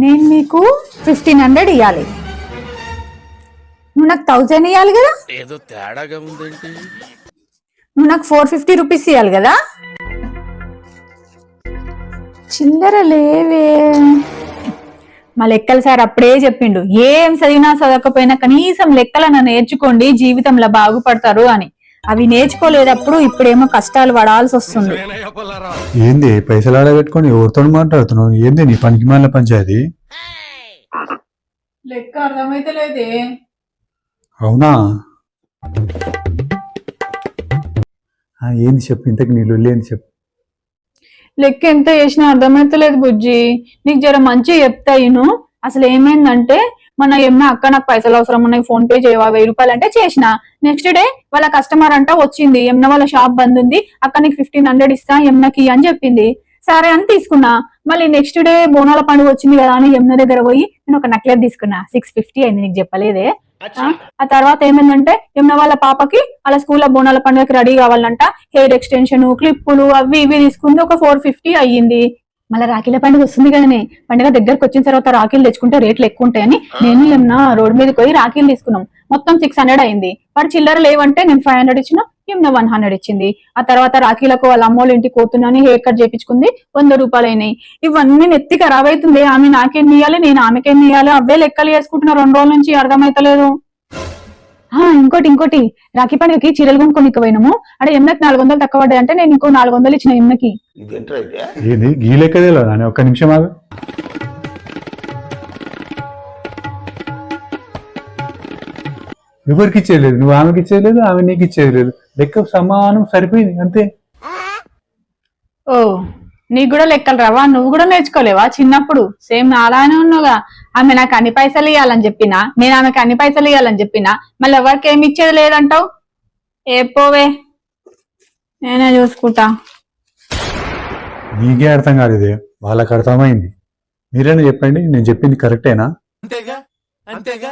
నేను మీకు 1500 ఇవ్వాలి, నువ్వు నాకు 1000 ఇవ్వాలి కదా. ఏదో తేడాగా ఉందేంటి. నువ్వు నాకు 450 రూపీస్ ఇవ్వాలి కదా. చిల్లర లేవే. మా లెక్కలు సార్ అప్పుడే చెప్పిండు, ఏం చదివినా చదవకపోయినా కనీసం లెక్కలను నేర్చుకోండి, జీవితంలో బాగుపడతారు అని. అవి నేర్చుకోలేదప్పుడు ఇప్పుడేమో కష్టాలు పడాల్సి వస్తుంది. ఏంది పైసలు ఆడబెట్టుకొని ఎవరితో మాట్లాడుతున్నావు? ఏంది నీ పనికి మాలిన పంచాయతీ? లెక్క అర్థమైతే లేదే. అవునా? ఏంది చెప్పు, ఇంతకు నీళ్ళు ఏంది చెప్పు. లెక్క ఎంత చేసినా అర్థమైతలేదు బుజ్జి, నీకు జర మంచిగా చెప్తాయిను. అసలు ఏమైందంటే మన ఏమన్నా అక్క నాకు పైసలు అవసరం ఉన్నాయి, ఫోన్ పే చేయవా 1000 రూపాయలు అంటే చేసిన. నెక్స్ట్ డే వాళ్ళ కస్టమర్ అంట వచ్చింది, ఏమన్నా వాళ్ళ షాప్ బంద్ ఉంది, అక్క నీకు 1500 ఇస్తా యమునకి అని చెప్పింది. సరే అని తీసుకున్నా. మళ్ళీ నెక్స్ట్ డే బోనాల పండుగ వచ్చింది కదా అని యమున దగ్గర పోయి నేను ఒక నెక్లెస్ తీసుకున్నా. 650 అయింది, నీకు చెప్పలేదే. ఆ తర్వాత ఏమైందంటే యమున వాళ్ళ పాపకి వాళ్ళ స్కూల్లో బోనాల పండుగకి రెడీ కావాలంట, హెయిర్ ఎక్స్టెన్షన్ క్లిప్పులు అవి ఇవి తీసుకుంది, ఒక 450 అయ్యింది. మళ్ళీ రాఖీల పండుగ వస్తుంది కదనే, పండుగ దగ్గరకు వచ్చిన తర్వాత రాఖీలు తెచ్చుకుంటే రేట్లు ఎక్కువ ఉంటాయని నేను యమున రోడ్డు మీదకి పోయి రాఖీలు తీసుకున్నాం. మొత్తం 600 అయింది. వాడు చిల్లర లేవంటే నేను 500 ఇచ్చిన, యమున 100 ఇచ్చింది. ఆ తర్వాత రాఖీలకు వాళ్ళ అమ్మోళ్ళ ఇంటికి పోతున్నాని హెయిర్ కట్ చేయించుకుంది, 100 రూపాయలు అయినాయి. ఇవన్నీ నెత్తి ఖరాబ్ అవుతుంది. ఆమె నాకేం ఇయ్యాలి, నేను ఆమెకేం ఇయ్యాలి, అవే లెక్కలు వేసుకుంటున్నా 2 రోజుల నుంచి, అర్థమైతలేదు. ఇంకోటి రాఖీ పండుగకి చీరలు కొనుక్కొని పోయినాము, అక్కడ యమునకి 400 తక్కువ పడ్డాయి అంటే నేను ఇంకో 400 ఇచ్చిన యమునకి. ఏంది గీ లెక్కదే నాని, ఒక్క నిమిషం ఆగు. ఎవరికి ఇచ్చేయలేదు, నువ్వు ఆమెకి ఇచ్చేయలేదు, ఆమె నీకు ఇచ్చేయలేదు, లెక్క సమానం సరిపోయింది అంతే. ఓ నీకు కూడా లెక్కలు రావా? నువ్వు కూడా నేర్చుకోలేవా? చిన్నప్పుడు సేమ్ అలానే ఉన్నావుగా. ఆమె నాకు అన్ని పైసలు ఇవ్వాలని చెప్పినా, నేను ఆమెకు అన్ని పైసలు ఇవ్వాలని చెప్పినా, మళ్ళీ ఎవరికి ఏమి ఇచ్చేది లేదంటావు. ఏ పోవే, నేనే చూసుకుంటా. నీకే అర్థం కాలేదే, వాళ్ళకి అర్థమైంది. మీరైనా చెప్పండి, నేను చెప్పింది కరెక్టేనా? అంతేగా.